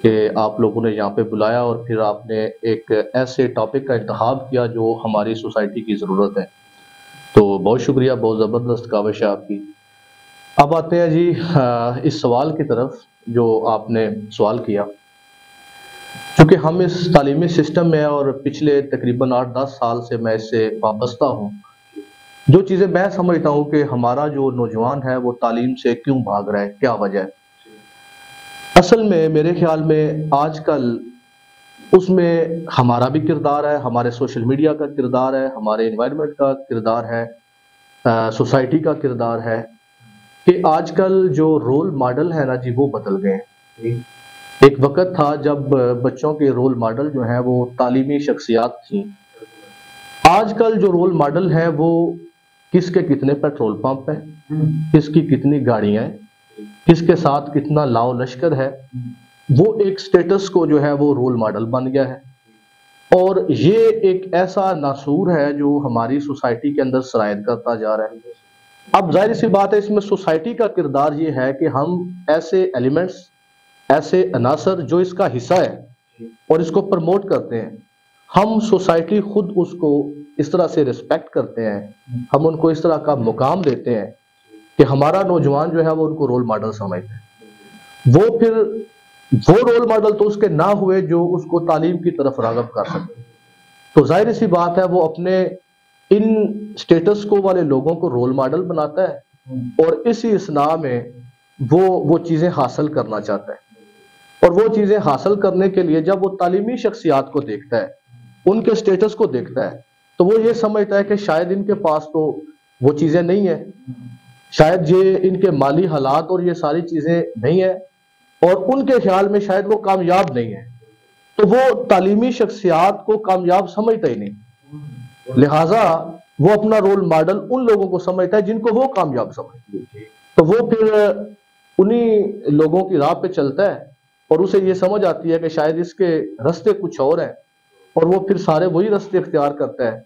کہ آپ لوگوں نے یہاں پہ بلایا اور پھر آپ نے ایک ایسے ٹاپک کا انتخاب کیا جو ہماری سوسائٹی کی ضرورت ہے، تو بہت شکریہ، بہت زبردست کاوش ہے آپ کی۔ اب آتے ہیں جی اس سوال کی طرف جو آپ نے سوال کیا۔ چونکہ ہم اس تعلیمی سسٹم میں اور پچھلے تقریباً 8-10 سال سے میں اس سے وابستہ ہوں، جو چیزیں میں سمجھتا ہوں کہ ہمارا جو نوجوان ہے وہ تعلیم سے کیوں بھاگ رہا ہے، کیا وجہ ہے۔ اصل میں میرے خیال میں آج کل اس میں ہمارا بھی کردار ہے، ہمارے سوشل میڈیا کا کردار ہے، ہمارے انوائرمنٹ کا کردار ہے، سوسائٹی کا کردار ہے، کہ آج کل جو رول ماڈل ہے نا جی وہ بدل گئے ہیں۔ ایک وقت تھا جب بچوں کے رول ماڈل جو ہیں وہ تعلیمی شخصیات تھیں۔ آج کل جو رول ماڈل ہیں وہ کس کے کتنے پیٹرول پمپ ہیں، کس کی کتنی گاڑیاں ہیں، کس کے ساتھ کتنا لاؤ لشکر ہے، وہ ایک سٹیٹس کو جو ہے وہ رول ماڈل بن گیا ہے۔ اور یہ ایک ایسا ناسور ہے جو ہماری سوسائٹی کے اندر سرایت کرتا جا رہا ہے۔ اب ظاہر سی بات ہے، اس میں سوسائٹی کا کردار یہ ہے کہ ہم ایسے ایلیمنٹس، ایسے عناصر جو اس کا حصہ ہے اور اس کو پروموٹ کرتے ہیں، ہم سوسائٹی خود اس کو اس طرح سے ریسپیکٹ کرتے ہیں، ہم ان کو اس طرح کا مقام دیتے ہیں کہ ہمارا نوجوان جو ہے وہ ان کو رول ماڈل سمجھتے ہیں۔ وہ پھر وہ رول ماڈل تو اس کے نہ ہوئے جو اس کو تعلیم کی طرف راغب کر سکتے، تو ظاہر سی بات ہے وہ اپنے ان سٹیٹس کو والے لوگوں کو رول ماڈل بناتا ہے اور اسی اثناء میں وہ چیزیں حاصل کرنا چاہتا ہے۔ اور وہ چیزیں حاصل کرنے کے لیے جب وہ تعلیمی شخصیات کو دیکھتا ہے، ان کے سٹیٹس کو دیکھتا ہے، تو وہ یہ سمجھتا ہے کہ شاید ان کے پاس تو وہ چیزیں نہیں ہیں، شاید یہ ان کے مالی حالات اور یہ ساری چیزیں نہیں ہیں، اور ان کے خیال میں شاید وہ کامیاب نہیں ہیں، تو وہ تعلیمی شخصیات کو کامیاب سمجھتا ہی نہیں، لہٰذا وہ اپنا رول ماڈل ان لوگوں کو سمجھتا ہے جن کو وہ کامیاب سمجھتے ہیں، تو وہ پھر انہی لوگوں کی راہ پہ چلتا ہے اور اسے یہ سمجھ آتی ہے کہ شاید اس کے رستے کچھ اور ہیں، اور وہ پھر سارے وہی رستے اختیار کرتا ہے،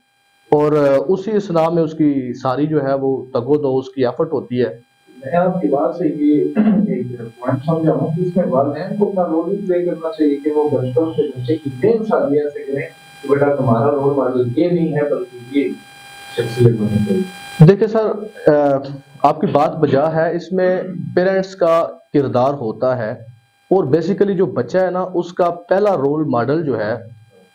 اور اسی اثناء میں اس کی ساری جو ہے وہ تگ و دو اس کی ایفرٹ ہوتی ہے۔ میں آپ کی بات سے یہ ایک پوائنٹ سمجھا ہوں کہ اس میں والدین کو اپنا رول بھی پلے کرنا چاہیے کہ وہ بچپن سے بچے کی دین سازیاں سے کریں کہ بیٹا تمہارا رول ماڈل یہ نہیں ہے بلکہ یہ شخصیت ہونی چاہیے۔ دیکھیں سر، آپ کی بات بجا ہے، اس میں پیرنٹس کا کردار ہوتا ہے، اور بیسیکلی جو بچہ ہے نا اس کا پہلا رول ماڈل جو ہے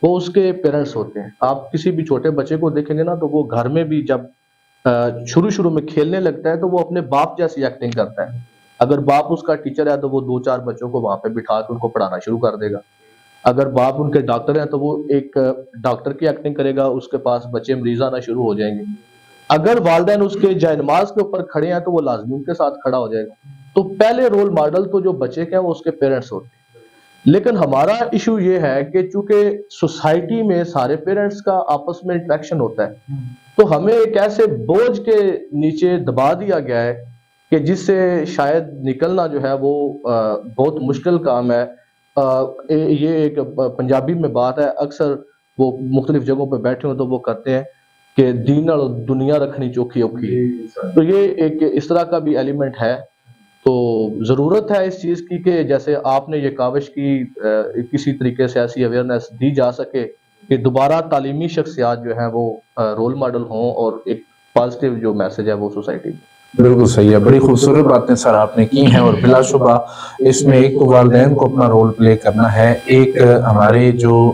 وہ اس کے پیرنٹس ہوتے ہیں۔ آپ کسی بھی چھوٹے بچے کو دیکھیں گے نا تو وہ گھر میں بھی جب شروع میں کھیلنے لگتا ہے تو وہ اپنے باپ جیسی ایکٹنگ کرتا ہے۔ اگر باپ اس کا ٹیچر ہے تو وہ 2-4 بچوں کو وہاں پہ بٹھا کے ان کو پڑھانا شروع کر دے گا۔ اگر باپ ان کے ڈاکٹر ہیں تو وہ ایک ڈاکٹر کی ایکٹنگ کرے گا، اس کے پاس بچے مریض آنا شروع ہو جائیں گے۔ اگر والدین اس کے جائے نماز کے اوپر کھڑے ہیں تو وہ لازمی ان کے ساتھ کھڑا ہو جائے گا۔ تو پہلے رول ماڈل تو جو بچے کے ہیں وہ اس کے پیرنٹس ہوتے ہیں۔ لیکن ہمارا ایشو یہ ہے کہ چونکہ سوسائٹی میں سارے پیرنٹس کا آپس میں انٹریکشن ہوتا ہے، تو ہمیں ایک ایسے بوجھ کے نیچے دبا دیا گیا ہے کہ جس سے شاید نکلنا جو ہے وہ بہت مشکل کام ہے۔ یہ ایک پنجابی میں بات ہے، اکثر وہ مختلف جگہوں پہ بیٹھے ہوں تو وہ کرتے ہیں کہ دین اور دنیا رکھنی چوکھی اوکھی، تو یہ ایک اس طرح کا بھی ایلیمنٹ ہے۔ تو ضرورت ہے اس چیز کی کہ جیسے آپ نے یہ کاوش کی، کسی طریقے سے ایسی اویئرنیس دی جا سکے کہ دوبارہ تعلیمی شخصیات جو ہیں وہ رول ماڈل ہوں اور ایک پازیٹیو جو میسج ہے وہ سوسائٹی میں۔ بالکل صحیح ہے، بڑی خوبصورت باتیں سر آپ نے کی ہیں، اور بلا شبہ اس میں ایک تو والدین کو اپنا رول پلے کرنا ہے، ایک ہمارے جو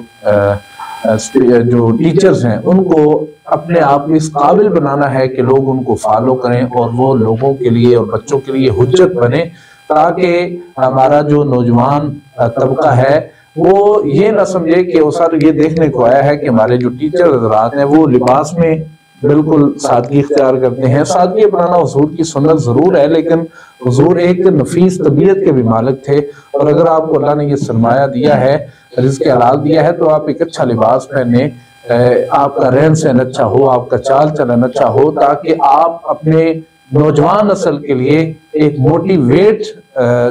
ٹیچرز ہیں ان کو اپنے آپ اس قابل بنانا ہے کہ لوگ ان کو فالو کریں اور وہ لوگوں کے لیے اور بچوں کے لیے حجت بنے، تاکہ ہمارا جو نوجوان طبقہ ہے وہ یہ نہ سمجھے کہ وہ سر یہ دیکھنے کو آیا ہے کہ ہمارے جو ٹیچر حضرات ہیں وہ لباس میں بالکل سادگی اختیار کرتے ہیں۔ سادگی اپنانا حضور کی سنت ضرور ہے، لیکن حضور ایک نفیس طبیعت کے بھی مالک تھے، اور اگر آپ کو اللہ نے یہ سرمایہ دیا ہے، رزق حلال دیا ہے، تو آپ ایک اچھا لباس پہنے، آپ کا رہن سہن اچھا ہو، آپ کا چال چلن اچھا ہو، تاکہ آپ اپنے نوجوان نسل کے لیے ایک موٹیویٹ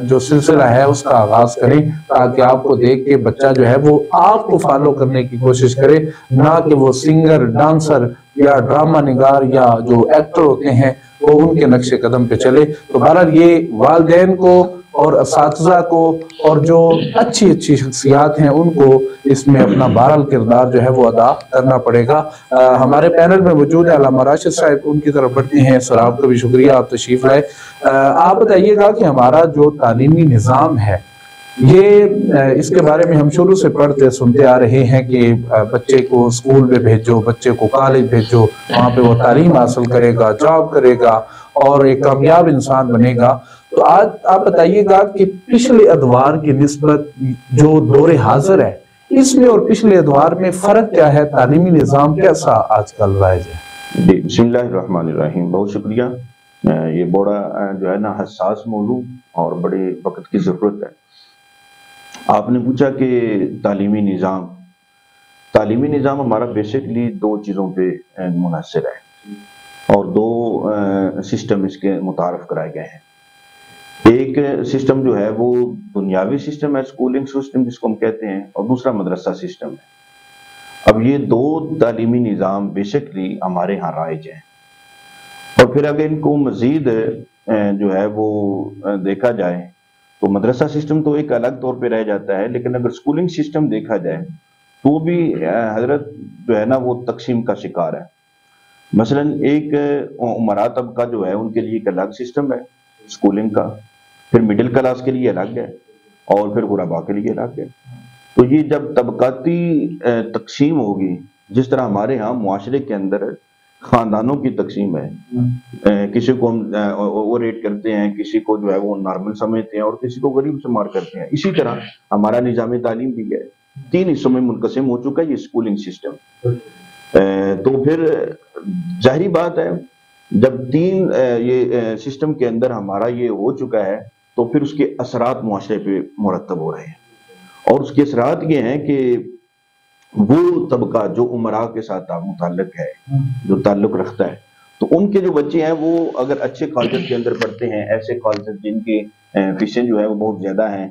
جو سلسلہ ہے اس کا آغاز کریں، تاکہ آپ کو دیکھ کے بچہ جو ہے وہ آپ کو فالو کرنے کی کوشش کرے، نہ کہ وہ سنگر، ڈانسر یا ڈرامہ نگار یا جو ایکٹر ہوتے ہیں وہ ان کے نقش قدم پہ چلے۔ تو بہرحال یہ والدین کو اور اساتذہ کو اور جو اچھی اچھی شخصیات ہیں ان کو اس میں اپنا بہرحال کردار جو ہے وہ ادا کرنا پڑے گا۔ ہمارے پینل میں موجود ہے علامہ راشد صاحب، ان کی طرف بڑھتے ہیں۔ سر آپ کا بھی شکریہ، آپ تشریف لائے۔ آپ بتائیے گا کہ ہمارا جو تعلیمی نظام ہے یہ اس کے بارے میں ہم شروع سے پڑھتے سنتے آ رہے ہیں کہ بچے کو اسکول میں بھیجو، بچے کو کالج بھیجو، وہاں پہ وہ تعلیم حاصل کرے گا، جاب کرے گا اور ایک کامیاب انسان بنے گا۔ تو آج آپ بتائیے گا کہ پچھلے ادوار کی نسبت جو دور حاضر ہے اس میں اور پچھلے ادوار میں فرق کیا ہے؟ تعلیمی نظام کیسا آج کل رائج ہے؟ جی، بسم اللہ الرحمن الرحیم، بہت شکریہ۔ یہ بڑا جو ہے نا حساس موضوع اور بڑے وقت کی ضرورت ہے۔ آپ نے پوچھا کہ تعلیمی نظام ہمارا بیسکلی دو چیزوں پہ منحصر ہے اور دو سسٹم اس کے متعارف کرائے گئے ہیں۔ ایک سسٹم جو ہے وہ دنیاوی سسٹم ہے، اسکولنگ سسٹم جس کو ہم کہتے ہیں، اور دوسرا مدرسہ سسٹم ہے۔ اب یہ دو تعلیمی نظام بیسکلی ہمارے ہاں رائج ہیں، اور پھر اگر ان کو مزید جو ہے وہ دیکھا جائے تو مدرسہ سسٹم تو ایک الگ طور پہ رہ جاتا ہے، لیکن اگر اسکولنگ سسٹم دیکھا جائے تو بھی حضرت جو ہے نا وہ تقسیم کا شکار ہے۔ مثلا ایک امراء طبقہ جو ہے ان کے لیے ایک الگ سسٹم ہے اسکولنگ کا، پھر مڈل کلاس کے لیے الگ ہے، اور پھر غرباء کے لیے الگ ہے۔ تو یہ جب طبقاتی تقسیم ہوگی، جس طرح ہمارے ہاں معاشرے کے اندر خاندانوں کی تقسیم ہے، کسی کو ہم اوور ریٹ کرتے ہیں، کسی کو جو ہے وہ نارمل سمجھتے ہیں، اور کسی کو غریب شمار کرتے ہیں، اسی طرح ہمارا نظام تعلیم بھی ہے، تین حصوں میں منقسم ہو چکا ہے یہ اسکولنگ سسٹم۔ تو پھر ظاہری بات ہے جب تین یہ سسٹم کے اندر ہمارا یہ ہو چکا ہے تو پھر اس کے اثرات معاشرے پہ مرتب ہو رہے ہیں، اور اس کے اثرات یہ ہیں کہ وہ طبقہ جو امراء کے ساتھ متعلق ہے، جو تعلق رکھتا ہے، تو ان کے جو بچے ہیں وہ اگر اچھے کالجز کے اندر پڑھتے ہیں، ایسے کالجز جن کی فیسیں جو ہے وہ بہت زیادہ ہیں،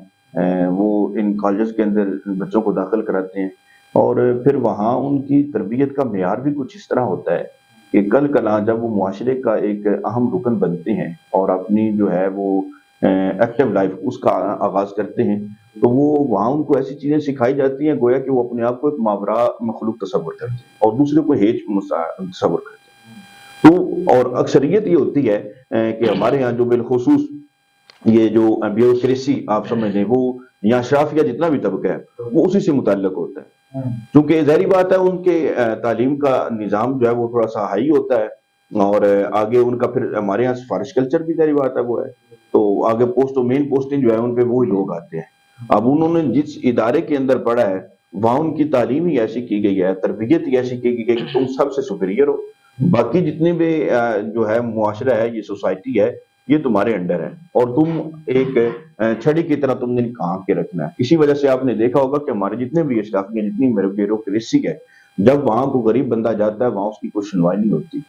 وہ ان کالجز کے اندر بچوں کو داخل کراتے ہیں، اور پھر وہاں ان کی تربیت کا معیار بھی کچھ اس طرح ہوتا ہے کہ کل کلاں جب وہ معاشرے کا ایک اہم رکن بنتے ہیں اور اپنی جو ہے وہ ایکٹیو لائف اس کا آغاز کرتے ہیں، تو وہ وہاں ان کو ایسی چیزیں سکھائی جاتی ہیں گویا کہ وہ اپنے آپ کو ایک ماورا مخلوق تصور کرتے ہیں اور دوسرے کو ہیچ تصور کرتے ہیں۔ تو اور اکثریت یہ ہوتی ہے کہ ہمارے یہاں جو بالخصوص یہ جو بیوروکریسی آپ سمجھ لیں، وہ یا اشرافیہ جتنا بھی طبقہ ہے وہ اسی سے متعلق ہوتا ہے، کیونکہ ظاہری بات ہے ان کے تعلیم کا نظام جو ہے وہ تھوڑا سا ہائی ہوتا ہے، اور آگے ان کا پھر ہمارے یہاں سفارش کلچر بھی ظاہری بات ہے وہ ہے، تو آگے مین پوسٹنگ جو ہے ان پہ وہی لوگ آتے ہیں۔ اب انہوں نے جس ادارے کے اندر پڑھا ہے وہاں ان کی تعلیم ہی ایسی کی گئی ہے، تربیت ہی ایسی کی گئی کہ تم سب سے سپیریئر ہو، باقی جتنے بھی جو ہے معاشرہ ہے، یہ سوسائٹی ہے، یہ تمہارے انڈر ہے، اور تم ایک چھڑی کی طرح تم نے کام کے رکھنا ہے۔ اسی وجہ سے آپ نے دیکھا ہوگا کہ ہمارے جتنے بھی اشرافیہ جتنی بیوروکریسی ہے، جب وہاں کوئی غریب بندہ جاتا ہے وہاں اس کی کوئی سنوائی نہیں ہوتی۔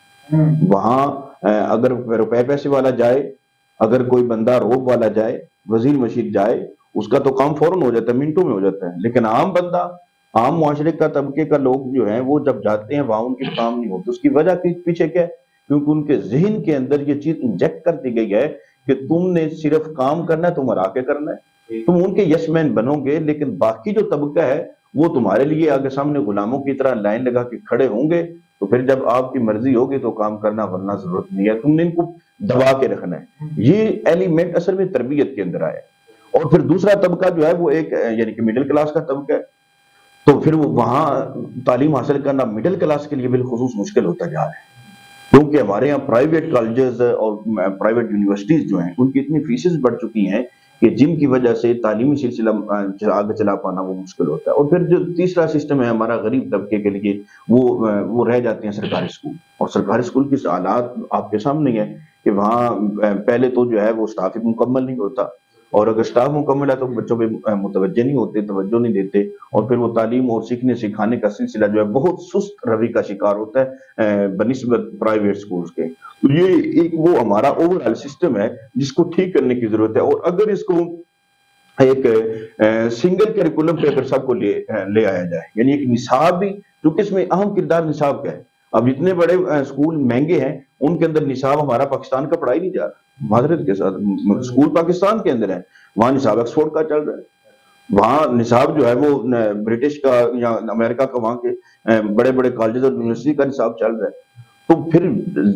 وہاں اگر روپے پیسے والا جائے، اگر کوئی بندہ روب والا جائے، وزیر مشیر جائے، اس کا تو کام فوراً ہو جاتا ہے، منٹوں میں ہو جاتا ہے، لیکن عام بندہ، عام معاشرے کا طبقے کا لوگ جو ہیں وہ جب جاتے ہیں وہاں ان کے کام نہیں ہوتے۔ اس کی وجہ پیچھے کیا ہے؟ کیونکہ ان کے ذہن کے اندر یہ چیز انجیکٹ کر دی گئی ہے کہ تم نے صرف کام کرنا ہے، تم ہرا کے کرنا ہے، تم ان کے یس مین بنو گے، لیکن باقی جو طبقہ ہے وہ تمہارے لیے آگے سامنے غلاموں کی طرح لائن لگا کے کھڑے ہوں گے، تو پھر جب آپ کی مرضی ہوگی تو کام کرنا، ورنہ ضرورت نہیں ہے، تم نے ان کو دبا کے رکھنا ہے۔ یہ ایلیمنٹ اصل میں تربیت کے اندر آیا، اور پھر دوسرا طبقہ جو ہے وہ ایک یعنی کہ مڈل کلاس کا طبقہ ہے، تو پھر وہاں تعلیم حاصل کرنا مڈل کلاس کے لیے بالخصوص مشکل ہوتا جا رہا ہے، کیونکہ ہمارے یہاں پرائیویٹ کالجز اور پرائیویٹ یونیورسٹیز جو ہیں ان کی اتنی فیسز بڑھ چکی ہیں کہ جن کی وجہ سے تعلیمی سلسلہ آگے چلا پانا وہ مشکل ہوتا ہے۔ اور پھر جو تیسرا سسٹم ہے ہمارا غریب طبقے کے لیے، وہ رہ جاتے ہیں سرکاری اسکول، اور سرکاری اسکول کی حالات آپ کے سامنے ہے کہ وہاں پہلے تو جو ہے وہ اسٹاف مکمل نہیں ہوتا، اور اگر اسٹاف مکمل ہے تو بچوں پہ متوجہ نہیں ہوتے، توجہ نہیں دیتے، اور پھر وہ تعلیم اور سیکھنے سکھانے کا سلسلہ جو ہے بہت سست روی کا شکار ہوتا ہے بنسبت پرائیویٹ سکولز کے۔ تو یہ ایک وہ ہمارا اوور آل سسٹم ہے جس کو ٹھیک کرنے کی ضرورت ہے، اور اگر اس کو ایک سنگل کریکولم پہ اگر سب کو لے آیا جائے، یعنی ایک نصاب بھی، کیونکہ اس میں اہم کردار نصاب کا ہے۔ اب جتنے بڑے اسکول مہنگے ہیں ان کے اندر نصاب ہمارا پاکستان کا پڑھائی نہیں جا رہا، معذرت کے ساتھ اسکول پاکستان کے اندر ہے وہاں نصاب ایکسفورڈ کا چل رہا ہے، وہاں نصاب جو ہے وہ برٹش کا یا امریکہ کا، وہاں کے بڑے بڑے کالجز اور یونیورسٹی کا نصاب چل رہا ہے۔ تو پھر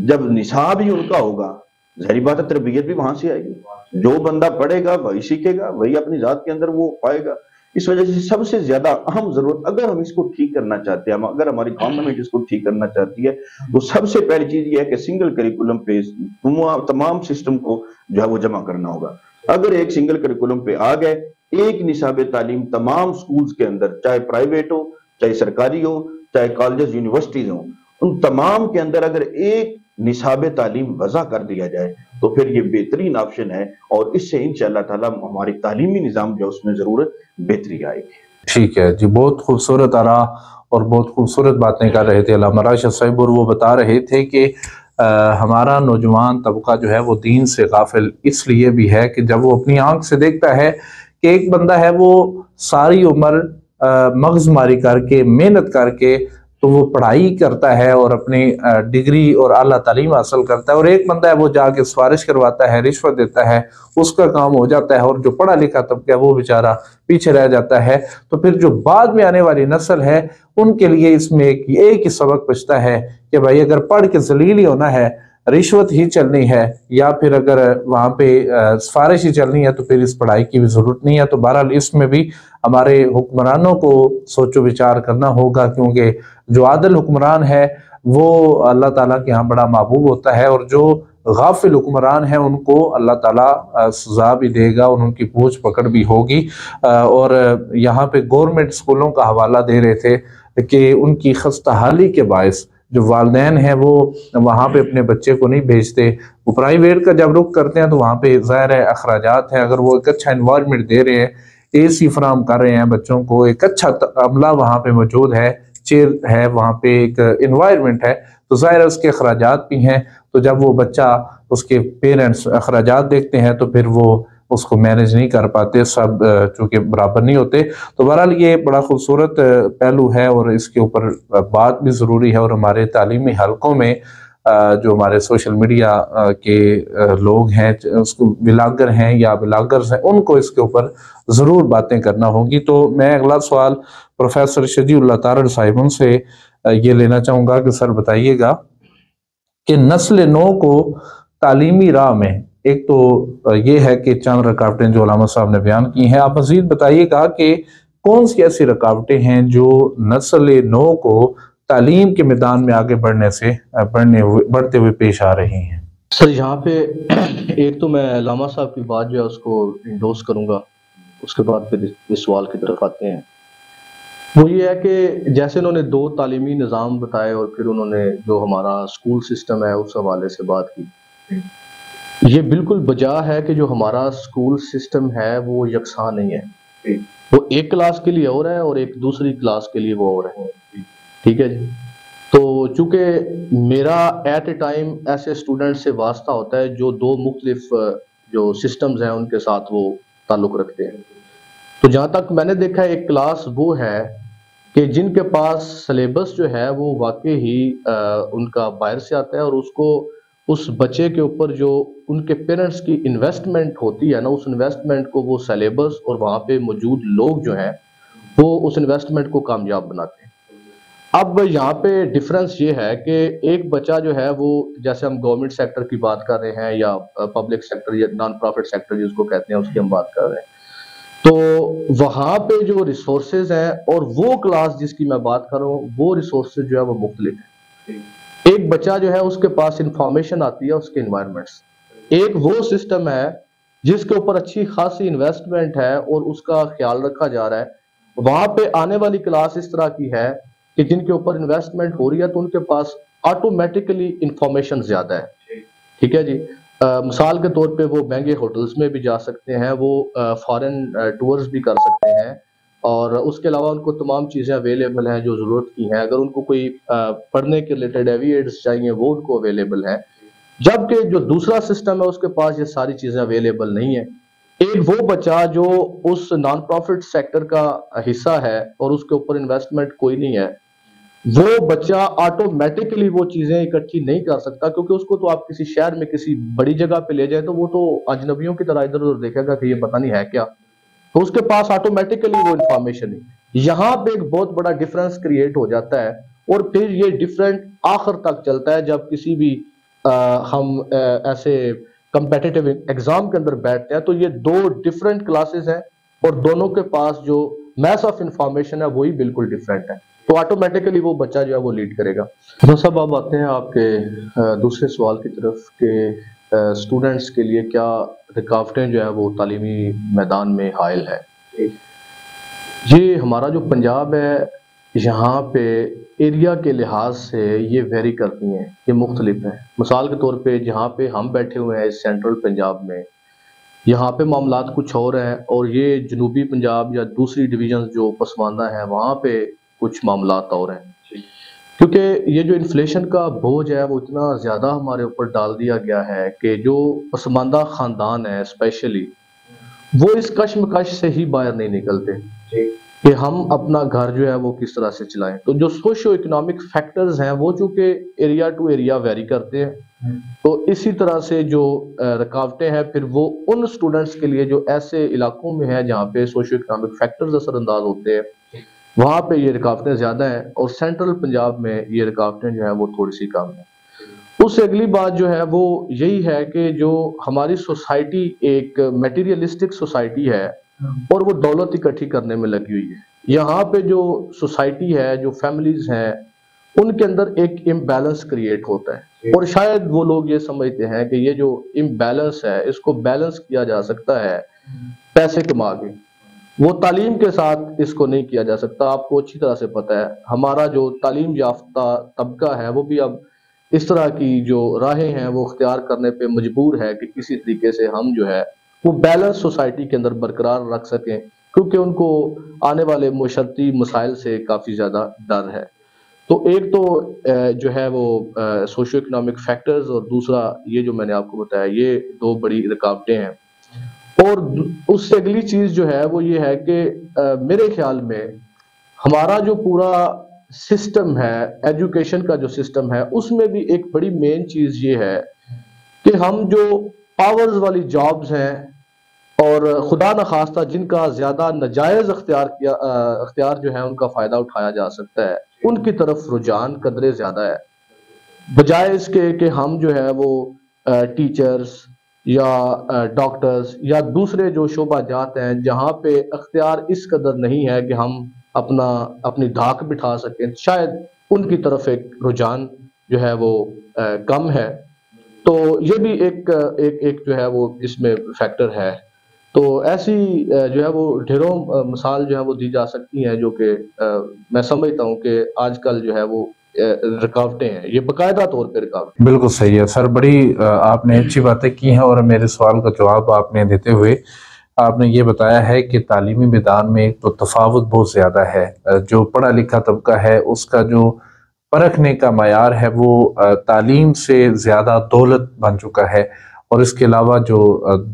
جب نصاب ہی ان کا ہوگا، ظاہری بات ہے تربیت بھی وہاں سے آئے گی، جو بندہ پڑھے گا وہی سیکھے گا، وہی اپنی ذات کے اندر وہ پائے گا۔ اس وجہ سے سب سے زیادہ اہم ضرورت، اگر ہم اس کو ٹھیک کرنا چاہتے ہیں، اگر ہماری گورنمنٹ اس کو ٹھیک کرنا چاہتی ہے، تو سب سے پہلی چیز یہ ہے کہ سنگل کریکولم پہ تمام سسٹم کو جو ہے وہ جمع کرنا ہوگا۔ اگر ایک سنگل کریکولم پہ آ گئے، ایک نصاب تعلیم تمام سکولز کے اندر، چاہے پرائیویٹ ہو، چاہے سرکاری ہو، چاہے کالجز یونیورسٹیز ہوں، ان تمام کے اندر اگر ایک نصاب تعلیم وضع کر دیا جائے تو پھر یہ بہترین آپشن ہے، اور اس سے انشاءاللہ تعالی ہماری تعلیمی نظام جو اس میں ضرور بہتری آئے گی۔ ٹھیک ہے جی، بہت خوبصورت آراء اور بہت خوبصورت باتیں کر رہے تھے علامہ راشد صاحب، اور وہ بتا رہے تھے کہ ہمارا نوجوان طبقہ جو ہے وہ دین سے غافل اس لیے بھی ہے کہ جب وہ اپنی آنکھ سے دیکھتا ہے کہ ایک بندہ ہے وہ ساری عمر مغز ماری کر کے محنت کر کے تو وہ پڑھائی کرتا ہے اور اپنی ڈگری اور اعلیٰ تعلیم حاصل کرتا ہے، اور ایک بندہ ہے وہ جا کے سفارش کرواتا ہے، رشوت دیتا ہے، اس کا کام ہو جاتا ہے، اور جو پڑھا لکھا طبقہ ہے وہ بیچارہ پیچھے رہ جاتا ہے۔ تو پھر جو بعد میں آنے والی نسل ہے ان کے لیے اس میں ایک ہی سبق بچتا ہے کہ بھائی اگر پڑھ کے ذلیل ہی ہونا ہے، رشوت ہی چلنی ہے، یا پھر اگر وہاں پہ سفارش ہی چلنی ہے، تو پھر اس پڑھائی کی بھی ضرورت نہیں ہے۔ تو بہرحال اس میں بھی ہمارے حکمرانوں کو سوچ و وچار کرنا ہوگا، کیونکہ جو عادل حکمران ہے وہ اللہ تعالیٰ کے ہاں بڑا محبوب ہوتا ہے، اور جو غافل حکمران ہیں ان کو اللہ تعالیٰ سزا بھی دے گا اور ان کی پوچھ پکڑ بھی ہوگی۔ اور یہاں پہ گورنمنٹ سکولوں کا حوالہ دے رہے تھے کہ ان کی خستہ حالی کے باعث جو والدین ہیں وہ وہاں پہ اپنے بچے کو نہیں بھیجتے، وہ پرائیویٹ کا جب رخ کرتے ہیں تو وہاں پہ ظاہر ہے اخراجات ہیں، اگر وہ ایک اچھا انوائرمنٹ دے رہے ہیں، اے سی فراہم کر رہے ہیں بچوں کو، ایک اچھا عملہ وہاں پہ موجود ہے، چیئر ہے وہاں پہ، ایک انوائرمنٹ ہے، تو ظاہر ہے اس کے اخراجات بھی ہیں۔ تو جب وہ بچہ، اس کے پیرنٹس اخراجات دیکھتے ہیں تو پھر وہ اس کو مینج نہیں کر پاتے، سب چونکہ برابر نہیں ہوتے۔ تو بہرحال یہ بڑا خوبصورت پہلو ہے اور اس کے اوپر بات بھی ضروری ہے، اور ہمارے تعلیمی حلقوں میں جو ہمارے سوشل میڈیا کے لوگ ہیں، اس کو بلاگر ہیں یا بلاگرز ہیں، ان کو اس کے اوپر ضرور باتیں کرنا ہوگی۔ تو میں اگلا سوال پروفیسر شجیع اللہ تارڑ صاحب ان سے یہ لینا چاہوں گا کہ سر بتائیے گا کہ نسل نو کو تعلیمی راہ میں، ایک تو یہ ہے کہ چند رکاوٹیں جو علامہ صاحب نے بیان کی ہیں، آپ مزید بتائیے گا کہ کون سی ایسی رکاوٹیں ہیں جو نسل نو کو تعلیم کے میدان میں آگے بڑھتے ہوئے پیش آ رہی ہیں؟ سر یہاں پہ ایک تو میں علامہ صاحب کی بات جو ہے اس کو انڈورس کروں گا، اس کے بعد پھر اس سوال کی طرف آتے ہیں۔ وہ یہ ہے کہ جیسے انہوں نے دو تعلیمی نظام بتائے اور پھر انہوں نے جو ہمارا اسکول سسٹم ہے اس حوالے سے بات کی، یہ بالکل بجا ہے کہ جو ہمارا اسکول سسٹم ہے وہ یکساں نہیں ہے، وہ ایک کلاس کے لیے ہو رہا ہے اور ایک دوسری کلاس کے لیے وہ ہو رہے ہیں، ٹھیک ہے جی۔ تو چونکہ میرا ایٹ اے ٹائم ایسے اسٹوڈنٹ سے واسطہ ہوتا ہے جو دو مختلف جو سسٹمز ہیں ان کے ساتھ وہ تعلق رکھتے ہیں، تو جہاں تک میں نے دیکھا ایک کلاس وہ ہے کہ جن کے پاس سلیبس جو ہے وہ واقعی ہی ان کا باہر سے آتا ہے، اور اس کو اس بچے کے اوپر جو ان کے پیرنٹس کی انویسٹمنٹ ہوتی ہے نا، اس انویسٹمنٹ کو وہ سلیبس اور وہاں پہ موجود لوگ جو ہیں وہ اس انویسٹمنٹ کو کامیاب بناتے ہیں۔ اب یہاں پہ ڈفرنس یہ ہے کہ ایک بچہ جو ہے وہ، جیسے ہم گورنمنٹ سیکٹر کی بات کر رہے ہیں یا پبلک سیکٹر یا نان پروفٹ سیکٹر جس کو کہتے ہیں اس کی ہم بات کر رہے ہیں، تو وہاں پہ جو ریسورسز ہیں اور وہ کلاس جس کی میں بات کر رہا ہوں وہ ریسورسز جو ہے وہ مختلف ہیں۔ ایک بچہ جو ہے اس کے پاس انفارمیشن آتی ہے اس کے انوائرمنٹ سے، ایک وہ سسٹم ہے جس کے اوپر اچھی خاصی انویسٹمنٹ ہے اور اس کا خیال رکھا جا رہا ہے۔ وہاں پہ آنے والی کلاس اس طرح کی ہے کہ جن کے اوپر انویسٹمنٹ ہو رہی ہے تو ان کے پاس آٹومیٹیکلی انفارمیشن زیادہ ہے، ٹھیک ہے جی۔ مثال کے طور پہ وہ مہنگے ہوٹلز میں بھی جا سکتے ہیں، وہ فارن ٹورز بھی کر سکتے ہیں، اور اس کے علاوہ ان کو تمام چیزیں اویلیبل ہیں جو ضرورت کی ہیں۔ اگر ان کو کوئی پڑھنے کے ریلیٹڈ ایوی ایڈس چاہیے وہ ان کو اویلیبل ہیں، جبکہ جو دوسرا سسٹم ہے اس کے پاس یہ ساری چیزیں اویلیبل نہیں ہیں۔ ایک وہ بچہ جو اس نان پروفٹ سیکٹر کا حصہ ہے اور اس کے اوپر انویسٹمنٹ کوئی نہیں ہے، وہ بچہ آٹومیٹکلی وہ چیزیں اکٹھی نہیں کر سکتا، کیونکہ اس کو تو آپ کسی شہر میں کسی بڑی جگہ پہ لے جائیں تو وہ تو اجنبیوں کی طرح ادھر ادھر دیکھے گا کہ یہ پتہ نہیں ہے کیا، تو اس کے پاس آٹومیٹکلی وہ انفارمیشن ہے۔ یہاں پہ ایک بہت بڑا ڈفرنس کریٹ ہو جاتا ہے، اور پھر یہ ڈفرنٹ آخر تک چلتا ہے جب کسی بھی ہم ایسے کمپیٹیٹیو ایگزام کے اندر بیٹھتے ہیں، تو یہ دو ڈفرنٹ کلاسز ہیں اور دونوں کے پاس جو میس آف انفارمیشن ہے وہی بالکل ڈفرینٹ ہے، تو آٹومیٹکلی وہ بچہ جو ہے وہ لیڈ کرے گا۔ تو صاحب اب آتے ہیں آپ کے دوسرے سوال کی طرف کہ اسٹوڈنٹس کے لیے کیا رکاوٹیں جو ہے وہ تعلیمی میدان میں حائل ہے۔ یہ ہمارا جو پنجاب ہے، یہاں پہ ایریا کے لحاظ سے یہ ویری کرتی ہیں، یہ مختلف ہیں۔ مثال کے طور پہ جہاں پہ ہم بیٹھے ہوئے ہیں سینٹرل پنجاب میں، یہاں پہ معاملات کچھ اور ہیں، اور یہ جنوبی پنجاب یا دوسری ڈویژن جو پسماندہ ہیں وہاں پہ کچھ معاملات اور ہیں، کیونکہ یہ جو انفلیشن کا بوجھ ہے وہ اتنا زیادہ ہمارے اوپر ڈال دیا گیا ہے کہ جو پسماندہ خاندان ہے اسپیشلی وہ اس کشمکش سے ہی باہر نہیں نکلتے کہ ہم اپنا گھر جو ہے وہ کس طرح سے چلائیں۔ تو جو سوشو اکنامک فیکٹرز ہیں وہ چونکہ ایریا ٹو ایریا ویری کرتے ہیں، تو اسی طرح سے جو رکاوٹیں ہیں پھر وہ ان اسٹوڈنٹس کے لیے جو ایسے علاقوں میں ہیں جہاں پہ سوشو اکنامک فیکٹرز اثر انداز ہوتے ہیں، وہاں پہ یہ رکاوٹیں زیادہ ہیں، اور سینٹرل پنجاب میں یہ رکاوٹیں جو ہیں وہ تھوڑی سی کم ہیں۔ اس سے اگلی بات جو ہے وہ یہی ہے کہ جو ہماری سوسائٹی ایک میٹیریلسٹک سوسائٹی ہے اور وہ دولت اکٹھی کرنے میں لگی ہوئی ہے۔ یہاں پہ جو سوسائٹی ہے، جو فیملیز ہیں، ان کے اندر ایک امبیلنس کریٹ ہوتا ہے، اور شاید وہ لوگ یہ سمجھتے ہیں کہ یہ جو امبیلنس ہے اس کو بیلنس کیا جا سکتا ہے پیسے کما کے، وہ تعلیم کے ساتھ اس کو نہیں کیا جا سکتا۔ آپ کو اچھی طرح سے پتہ ہے ہمارا جو تعلیم یافتہ طبقہ ہے وہ بھی اب اس طرح کی جو راہیں ہیں وہ اختیار کرنے پہ مجبور ہے کہ کسی طریقے سے ہم جو ہے وہ بیلنس سوسائٹی کے اندر برقرار رکھ سکیں، کیونکہ ان کو آنے والے معاشرتی مسائل سے کافی زیادہ ڈر ہے۔ تو ایک تو جو ہے وہ سوشو اکنامک فیکٹرز، اور دوسرا یہ جو میں نے آپ کو بتایا، یہ دو بڑی رکاوٹیں ہیں۔ اور اس سے اگلی چیز جو ہے وہ یہ ہے کہ میرے خیال میں ہمارا جو پورا سسٹم ہے، ایجوکیشن کا جو سسٹم ہے، اس میں بھی ایک بڑی مین چیز یہ ہے کہ ہم جو پاورز والی جابز ہیں اور خدا نخواستہ جن کا زیادہ ناجائز اختیار جو ہے ان کا فائدہ اٹھایا جا سکتا ہے، ان کی طرف رجحان قدرے زیادہ ہے، بجائے اس کے کہ ہم جو ہے وہ ٹیچرز یا ڈاکٹرز یا دوسرے جو شعبہ جات ہیں جہاں پہ اختیار اس قدر نہیں ہے کہ ہم اپنی دھاک بٹھا سکیں، شاید ان کی طرف ایک رجحان جو ہے وہ کم ہے۔ تو یہ بھی ایک جو ہے وہ اس میں فیکٹر ہے۔ تو ایسی جو ہے وہ ڈھیروں مثال جو ہے وہ دی جا سکتی ہیں، جو کہ میں سمجھتا ہوں کہ آج کل جو ہے وہ رکاوٹیں ہیں، یہ باقاعدہ طور پہ رکاوٹیں۔ بالکل صحیح ہے سر، بڑی آپ نے اچھی باتیں کی ہیں، اور میرے سوال کا جواب آپ نے دیتے ہوئے آپ نے یہ بتایا ہے کہ تعلیمی میدان میں ایک تو تفاوت بہت زیادہ ہے، جو پڑھا لکھا طبقہ ہے اس کا جو پرکھنے کا معیار ہے وہ تعلیم سے زیادہ دولت بن چکا ہے، اور اس کے علاوہ جو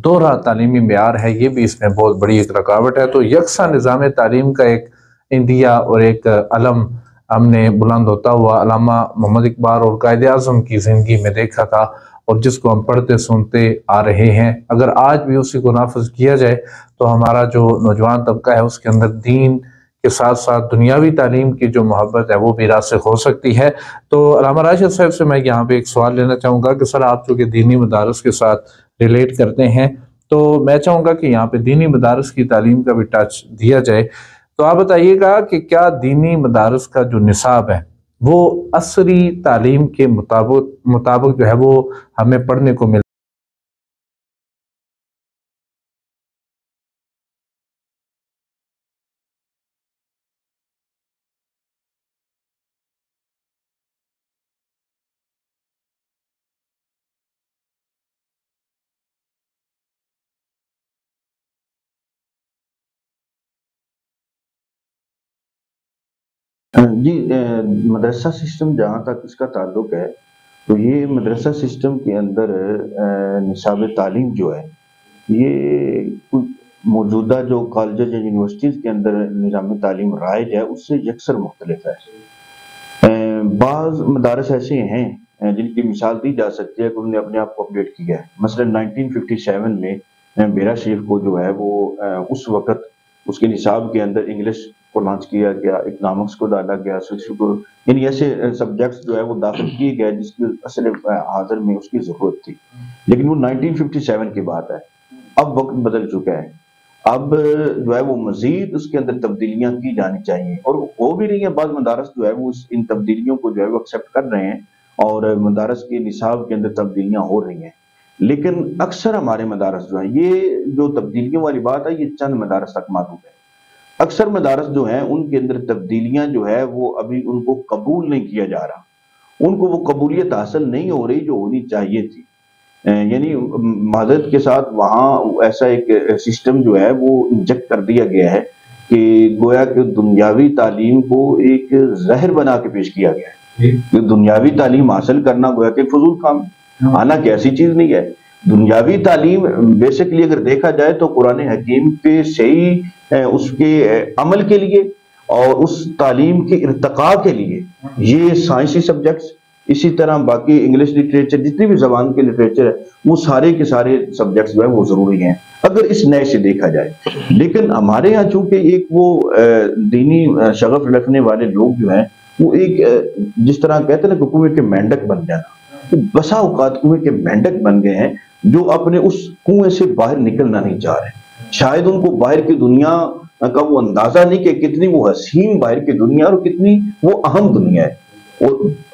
دوہرا تعلیمی معیار ہے یہ بھی اس میں بہت بڑی ایک رکاوٹ ہے۔ تو یکساں نظام تعلیم کا ایک اندیا اور ایک علم ہم نے بلند ہوتا ہوا علامہ محمد اقبال اور قائد اعظم کی زندگی میں دیکھا تھا، اور جس کو ہم پڑھتے سنتے آ رہے ہیں۔ اگر آج بھی اسی کو نافذ کیا جائے تو ہمارا جو نوجوان طبقہ ہے اس کے اندر دین کے ساتھ ساتھ دنیاوی تعلیم کی جو محبت ہے وہ بھی راسخ ہو سکتی ہے۔ تو علامہ راشد صاحب سے میں یہاں پہ ایک سوال لینا چاہوں گا کہ سر آپ چونکہ دینی مدارس کے ساتھ ریلیٹ کرتے ہیں، تو میں چاہوں گا کہ یہاں پہ دینی مدارس کی تعلیم کا بھی ٹچ دیا جائے۔ تو آپ بتائیے گا کہ کیا دینی مدارس کا جو نصاب ہے وہ عصری تعلیم کے مطابق جو ہے وہ ہمیں پڑھنے کو مل جی، مدرسہ سسٹم جہاں تک اس کا تعلق ہے تو یہ مدرسہ سسٹم کے اندر نصاب تعلیم جو ہے یہ موجودہ جو کالجز یا یونیورسٹیز کے اندر نظام تعلیم رائج ہے اس سے یکسر مختلف ہے۔ بعض مدارس ایسے ہیں جن کی مثال دی جا سکتی ہے کہ انہوں نے اپنے آپ کو اپڈیٹ کیا ہے. مثلا 1957 میں بیرا شریف کو جو ہے وہ اس وقت اس کے نصاب کے اندر انگلش کو لانچ کیا گیا، اکنامکس کو ڈالا گیا، یعنی ایسے سبجیکٹس جو ہے وہ داخل کیے گئے جس کی اصل حاضر میں اس کی ضرورت تھی. لیکن وہ 1957 کی بات ہے. اب وقت بدل چکا ہے، اب جو ہے وہ مزید اس کے اندر تبدیلیاں کی جانی چاہیے، اور ہو بھی رہی ہیں. بعض مدارس جو ہے وہ ان تبدیلیوں کو جو ہے وہ ایکسیپٹ کر رہے ہیں اور مدارس کے نصاب کے اندر تبدیلیاں ہو رہی ہیں. لیکن اکثر ہمارے مدارس جو ہیں، یہ جو تبدیلیوں والی بات ہے یہ چند مدارس تک محدود ہے. اکثر مدارس جو ہیں ان کے اندر تبدیلیاں جو ہے وہ ابھی ان کو قبول نہیں کیا جا رہا، ان کو وہ قبولیت حاصل نہیں ہو رہی جو ہونی چاہیے تھی. یعنی معذرت کے ساتھ وہاں ایسا ایک سسٹم جو ہے وہ انجیکٹ کر دیا گیا ہے کہ گویا کہ دنیاوی تعلیم کو ایک زہر بنا کے پیش کیا گیا ہے کہ دنیاوی تعلیم حاصل کرنا گویا کہ فضول کام ہے. حالانکہ ایسی چیز نہیں ہے. دنیاوی تعلیم بیسکلی اگر دیکھا جائے تو قرآن حکیم کے صحیح اس کے عمل کے لیے اور اس تعلیم کے ارتقاء کے لیے یہ سائنسی سبجیکٹس، اسی طرح باقی انگلش لٹریچر، جتنی بھی زبان کے لٹریچر ہے، وہ سارے کے سارے سبجیکٹس جو ہیں وہ ضروری ہیں اگر اس نئے سے دیکھا جائے. لیکن ہمارے ہاں چونکہ ایک وہ دینی شغف رکھنے والے لوگ جو ہیں وہ ایک جس طرح کہتے ہیں نا کنویں کے مینڈک بن جانا، بسا اوقات کنویں کے مینڈک بن گئے ہیں جو اپنے اس کنویں سے باہر نکلنا نہیں چاہ رہے. شاید ان کو باہر کی دنیا کا وہ اندازہ نہیں کہ کتنی وہ حسین باہر کی دنیا اور کتنی وہ اہم دنیا ہے. اور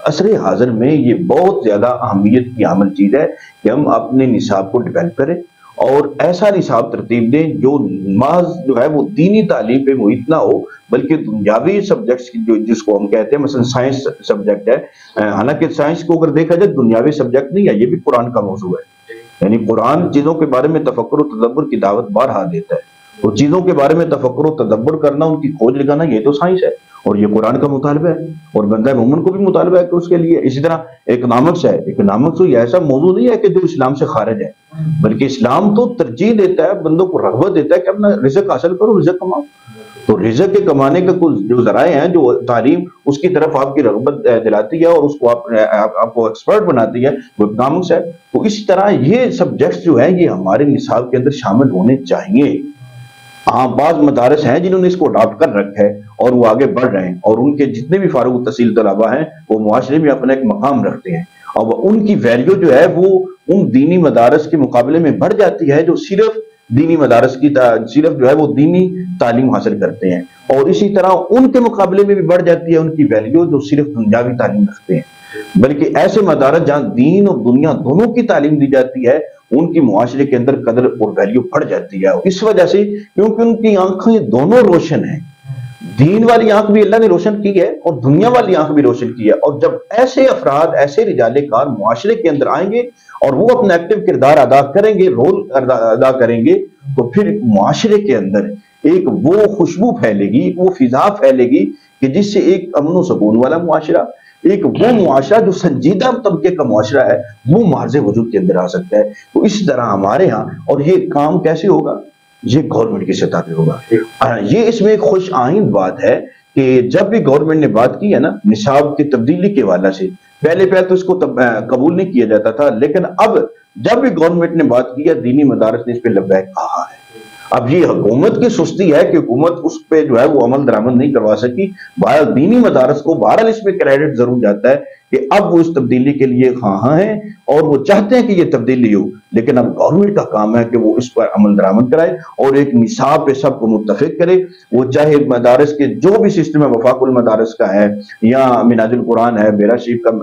عصر حاضر میں یہ بہت زیادہ اہمیت کی حامل چیز ہے کہ ہم اپنے نصاب کو ڈیولپ کریں اور ایسا نصاب ترتیب دیں جو محض جو ہے وہ دینی تعلیم پہ محیط نہ ہو بلکہ دنیاوی سبجیکٹس جو جس کو ہم کہتے ہیں مثلا سائنس سبجیکٹ ہے. حالانکہ سائنس کو اگر دیکھا جائے دنیاوی سبجیکٹ نہیں ہے، یہ بھی قرآن کا موضوع ہے. یعنی قرآن چیزوں کے بارے میں تفکر و تدبر کی دعوت بارہا دیتا ہے. تو چیزوں کے بارے میں تفکر و تدبر کرنا، ان کی کھوج لگانا، یہ تو سائنس ہے اور یہ قرآن کا مطالبہ ہے اور بندہ مومن کو بھی مطالبہ ہے کہ اس کے لیے. اسی طرح اکنامکس ہے. اکنامکس تو یہ ایسا موضوع نہیں ہے کہ جو اسلام سے خارج ہے، بلکہ اسلام تو ترجیح دیتا ہے، بندوں کو رغبت دیتا ہے کہ اپنا رزق حاصل کرو، رزق کماؤ. تو رزق کے کمانے کے کچھ جو ذرائع ہیں، جو تعلیم اس کی طرف آپ کی رغبت دلاتی ہے اور اس کو آپ کو ایکسپرٹ بناتی ہے، وہ اکنامکس ہے. تو اس طرح یہ سبجیکٹس جو ہیں یہ ہمارے نصاب کے اندر شامل ہونے چاہیے. ہاں بعض مدارس ہیں جنہوں نے اس کو اڈاپٹ کر رکھا ہے اور وہ آگے بڑھ رہے ہیں اور ان کے جتنے بھی فارغ التحصیل طلباء ہیں وہ معاشرے میں اپنا ایک مقام رکھتے ہیں اور ان کی ویلیو جو ہے وہ ان دینی مدارس کے مقابلے میں بڑھ جاتی ہے جو صرف دینی مدارس کی صرف جو ہے وہ دینی تعلیم حاصل کرتے ہیں، اور اسی طرح ان کے مقابلے میں بھی بڑھ جاتی ہے ان کی ویلیو جو صرف دنیاوی تعلیم رکھتے ہیں. بلکہ ایسے مدارس جہاں دین اور دنیا دونوں کی تعلیم دی جاتی ہے ان کی معاشرے کے اندر قدر اور ویلیو بڑھ جاتی ہے. اس وجہ سے کیونکہ ان کی آنکھیں دونوں روشن ہیں. دین والی آنکھ بھی اللہ نے روشن کی ہے اور دنیا والی آنکھ بھی روشن کی ہے. اور جب ایسے افراد، ایسے رجال کار معاشرے کے اندر آئیں گے اور وہ اپنا ایکٹیو کردار ادا کریں گے، رول ادا کریں گے، تو پھر معاشرے کے اندر ایک وہ خوشبو پھیلے گی، وہ فضا پھیلے گی کہ جس سے ایک امن و سکون والا معاشرہ، ایک وہ معاشرہ جو سنجیدہ طبقے کا معاشرہ ہے، وہ معرض وجود کے اندر آ سکتا ہے. تو اس طرح ہمارے ہاں، اور یہ کام کیسے ہوگا؟ یہ گورنمنٹ کی سطح پہ ہوگا. یہ اس میں ایک خوش آئند بات ہے کہ جب بھی گورنمنٹ نے بات کی ہے نا نصاب کی تبدیلی کے حوالے سے، پہلے تو اس کو قبول نہیں کیا جاتا تھا، لیکن اب جب بھی گورنمنٹ نے بات کی ہے دینی مدارس نے اس پہ لبیک کہا ہے. اب یہ حکومت کی سستی ہے کہ حکومت اس پہ جو ہے وہ عمل درآمد نہیں کروا سکی. بہرحال دینی مدارس کو بہرحال اس میں کریڈٹ ضرور جاتا ہے کہ اب وہ اس تبدیلی کے لیے خواہاں ہیں اور وہ چاہتے ہیں کہ یہ تبدیلی ہو، لیکن اب گورنمنٹ کا کام ہے کہ وہ اس پر عمل درآمد کرائے اور ایک نصاب پہ سب کو متفق کرے. وہ چاہے مدارس کے جو بھی سسٹم ہے، وفاق المدارس کا ہے یا منہاج القرآن ہے، بیرا شریف کا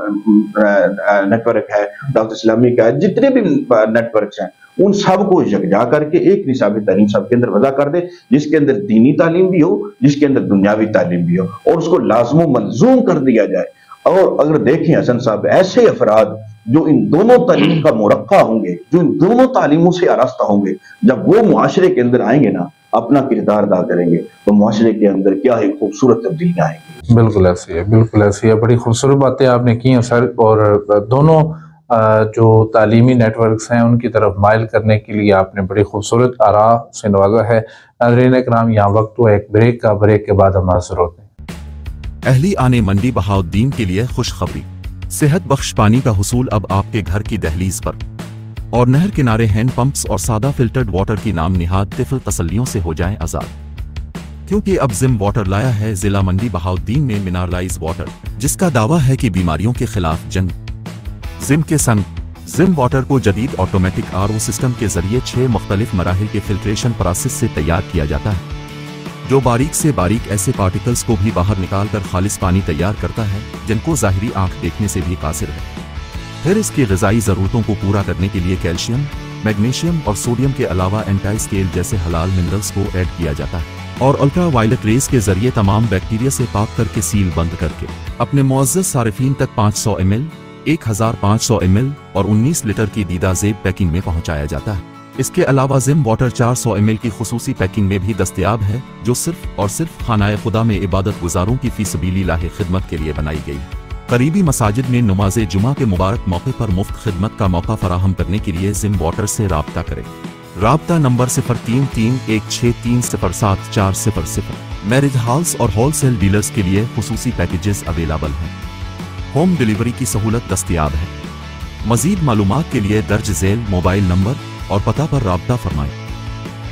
نیٹ ورک ہے، دعوت اسلامی کا ہے، جتنے بھی نیٹ ورکس ہیں ان سب کو یکجا کر کے ایک نصاب تعلیم سب کے اندر وضع کر دے جس کے اندر دینی تعلیم بھی ہو، جس کے اندر دنیاوی تعلیم بھی ہو، اور اس کو لازم و ملزوم کر دیا جائے. اور اگر دیکھیں حسن صاحب، ایسے افراد جو ان دونوں تعلیم کا مرقع ہوں گے، جو ان دونوں تعلیموں سے آراستہ ہوں گے، جب وہ معاشرے کے اندر آئیں گے نا، اپنا کردار ادا کریں گے، تو معاشرے کے اندر کیا ایک خوبصورت تبدیلیاں آئیں گی. بالکل ایسی ہے، بالکل ایسی ہے. بڑی خوبصورت باتیں آپ نے کی ہیں سر، اور دونوں جو تعلیمی نیٹ ورکس ہیں ان کی طرف مائل کرنے کے لیے آپ نے بڑی خوبصورت آراء سے نوازا ہے. ناظرین اکرام، یہاں وقت ہوا ایک بریک کا، بریک کے بعد ہم حاضر ہوتے ہیں. اہلی آنے منڈی بہاؤالدین کے لیے خوشخبری، صحت بخش پانی کا حصول اب آپ کے گھر کی دہلیز پر، اور نہر کنارے ہینڈ پمپس اور سادہ فلٹرڈ واٹر کی نام نہاد طفل تسلیوں سے ہو جائیں آزاد، کیونکہ اب زم واٹر لایا ہے ضلع منڈی بہاؤالدین میں منرلائز واٹر، جس کا دعویٰ ہے کہ بیماریوں کے خلاف جنگ۔ زم کے سنگ زم واٹر کو جدید آٹومیٹک RO سسٹم کے ذریعے 6 مختلف مراحل کے فلٹریشن پروسیس سے تیار کیا جاتا ہے، جو باریک سے باریک ایسے پارٹیکلز کو بھی باہر نکال کر خالص پانی تیار کرتا ہے جن کو ظاہری آنکھ دیکھنے سے بھی قاصر ہے۔ پھر اس کی غذائی ضرورتوں کو پورا کرنے کے لیے کیلشیم، میگنیشیم اور سوڈیم کے علاوہ اینٹی اسکیل جیسے حلال منرلز کو ایڈ کیا جاتا ہے، اور الٹرا وائلٹ ریز کے ذریعے تمام بیکٹیریا سے پاک کر کے سیل بند کر کے اپنے معزز صارفین تک 500 ml، 1500 ml اور 19 لیٹر کی دیدہ زیب پیکنگ میں پہنچایا جاتا ہے۔ اس کے علاوہ زم واٹر 400 ml کی خصوصی پیکنگ میں بھی دستیاب ہے، جو صرف اور صرف خانہ خدا میں عبادت گزاروں کی فی سبیل اللہ خدمت کے لیے بنائی گئی۔ قریبی مساجد میں نماز جمعہ کے مبارک موقع پر مفت خدمت کا موقع فراہم کرنے کے لیے زم واٹر سے رابطہ کریں۔ رابطہ نمبر 0331607400۔ میرج ہالز اور ہول سیل ڈیلرز کے لیے خصوصی پیکیجز اویلیبل ہیں۔ ہوم ڈیلیوری کی سہولت دستیاب ہے۔ مزید معلومات کے لیے درج ذیل موبائل نمبر اور پتہ پر رابطہ فرمائیں۔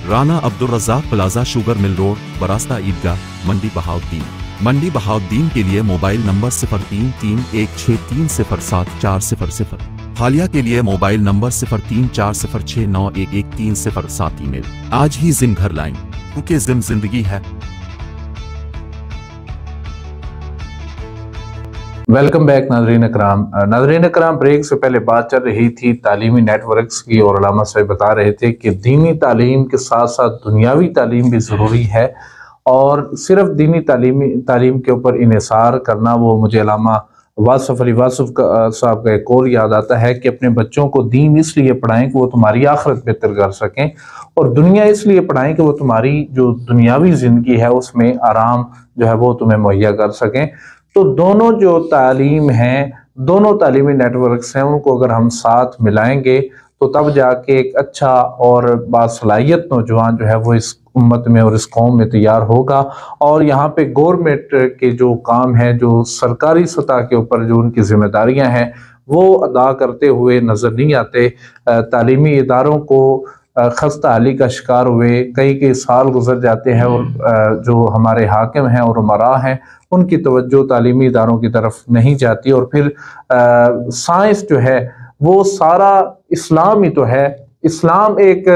Rana Abdulrazzaq plaza sugar mill road, براستہ عیدگاہ، منڈی بہاؤالدین۔ منڈی بہاؤالدین کے لیے موبائل نمبر 033163074000۔ حالیہ کے لیے موبائل نمبر 034069111307۔ ای میل۔ آج ہی زم گھر لائیں، کیونکہ زم زندگی ہے۔ ویلکم بیک ناظرین اکرام۔ ناظرین اکرام، بریک سے پہلے بات چل رہی تھی تعلیمی نیٹ ورکس کی، اور علامہ صاحب بتا رہے تھے کہ دینی تعلیم کے ساتھ ساتھ دنیاوی تعلیم بھی ضروری ہے، اور صرف دینی تعلیم کے اوپر انحصار کرنا، وہ مجھے علامہ واصف علی واصف صاحب کا ایک قول یاد آتا ہے کہ اپنے بچوں کو دین اس لیے پڑھائیں کہ وہ تمہاری آخرت بہتر کر سکیں، اور دنیا اس لیے پڑھائیں کہ وہ تمہاری جو دنیاوی زندگی ہے اس میں آرام جو ہے وہ تمہیں مہیا کر سکیں۔ تو دونوں جو تعلیم ہیں، دونوں تعلیمی نیٹ ورکس ہیں، ان کو اگر ہم ساتھ ملائیں گے تو تب جا کے ایک اچھا اور باصلاحیت نوجوان جو ہے وہ اس امت میں اور اس قوم میں تیار ہوگا۔ اور یہاں پہ گورنمنٹ کے جو کام ہیں، جو سرکاری سطح کے اوپر جو ان کی ذمہ داریاں ہیں، وہ ادا کرتے ہوئے نظر نہیں آتے۔ تعلیمی اداروں کو خستہ حالی کا شکار ہوئے کئی سال گزر جاتے ہیں، اور جو ہمارے حاکم ہیں اور امراء ہیں ان کی توجہ تعلیمی اداروں کی طرف نہیں جاتی، اور پھر سائنس جو ہے وہ سارا اسلام ہی تو ہے۔ اسلام ایک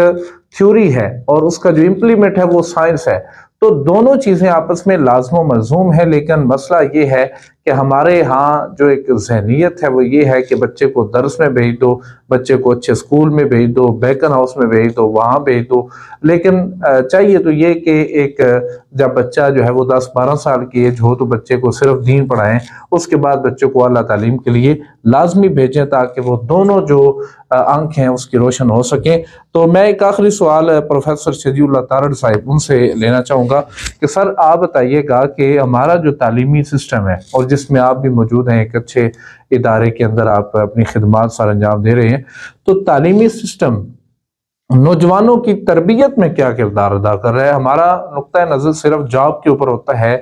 تھیوری ہے اور اس کا جو امپلیمنٹ ہے وہ سائنس ہے، تو دونوں چیزیں آپس میں لازم و ملزوم ہے۔ لیکن مسئلہ یہ ہے کہ ہمارے ہاں جو ایک ذہنیت ہے وہ یہ ہے کہ بچے کو درس میں بھیج دو، بچے کو اچھے سکول میں بھیج دو، بیکن ہاؤس میں بھیج دو، وہاں بھیج دو۔ لیکن چاہیے تو یہ کہ ایک جب بچہ جو ہے وہ 10-12 سال کی ایج ہو تو بچے کو صرف دین پڑھائیں، اس کے بعد بچے کو اعلیٰ تعلیم کے لیے لازمی بھیجیں تاکہ وہ دونوں جو آنکھیں ہیں اس کی روشن ہو سکیں۔ تو میں ایک آخری سوال پروفیسر شجیع اللہ تارڑ صاحب ان سے لینا چاہوں گا کہ سر آپ بتائیے گا کہ ہمارا جو تعلیمی سسٹم ہے، اور جس میں آپ بھی موجود ہیں، ایک اچھے ادارے کے اندر آپ اپنی خدمات سر انجام دے رہے ہیں، تو تعلیمی سسٹم نوجوانوں کی تربیت میں کیا کردار ادا کر رہا ہے؟ ہمارا نقطہ نظر صرف جاب کے اوپر ہوتا ہے،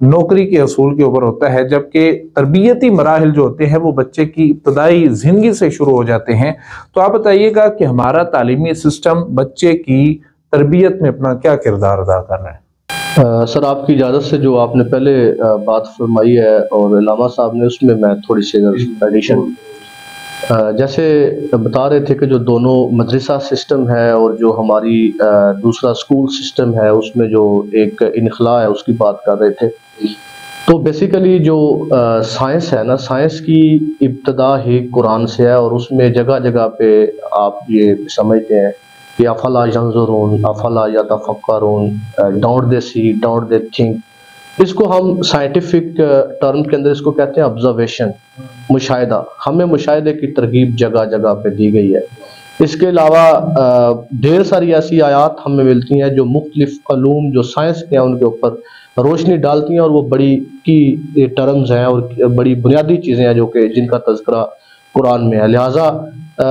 نوکری کے حصول کے اوپر ہوتا ہے، جبکہ تربیتی مراحل جو ہوتے ہیں وہ بچے کی ابتدائی زندگی سے شروع ہو جاتے ہیں۔ تو آپ بتائیے گا کہ ہمارا تعلیمی سسٹم بچے کی تربیت میں اپنا کیا کردار ادا کر رہا ہے؟ سر آپ کی اجازت سے جو آپ نے پہلے بات فرمائی ہے اور علامہ صاحب نے، اس میں تھوڑی سی ایڈیشن، جیسے بتا رہے تھے کہ جو دونوں مدرسہ سسٹم ہے اور جو ہماری دوسرا سکول سسٹم ہے اس میں جو ایک انخلاء ہے اس کی بات کر رہے تھے، تو بیسیکلی جو سائنس ہے نا، سائنس کی ابتدا ہی قرآن سے ہے، اور اس میں جگہ جگہ پہ آپ یہ سمجھتے ہیں کہ افلا ینظرون افلا یتفکرون، don't they see don't they think. اس کو ہم سائنٹیفک ٹرم کے اندر اس کو کہتے ہیں آبزرویشن، مشاہدہ۔ ہمیں مشاہدے کی ترغیب جگہ جگہ پہ دی گئی ہے۔ اس کے علاوہ ڈھیر ساری ایسی آیات ہمیں ملتی ہیں جو مختلف علوم جو سائنس کے ہیں ان کے اوپر روشنی ڈالتی ہیں، اور وہ بڑی کی ٹرمز ہیں اور بڑی بنیادی چیزیں ہیں جو کہ جن کا تذکرہ قرآن میں ہے۔ لہٰذا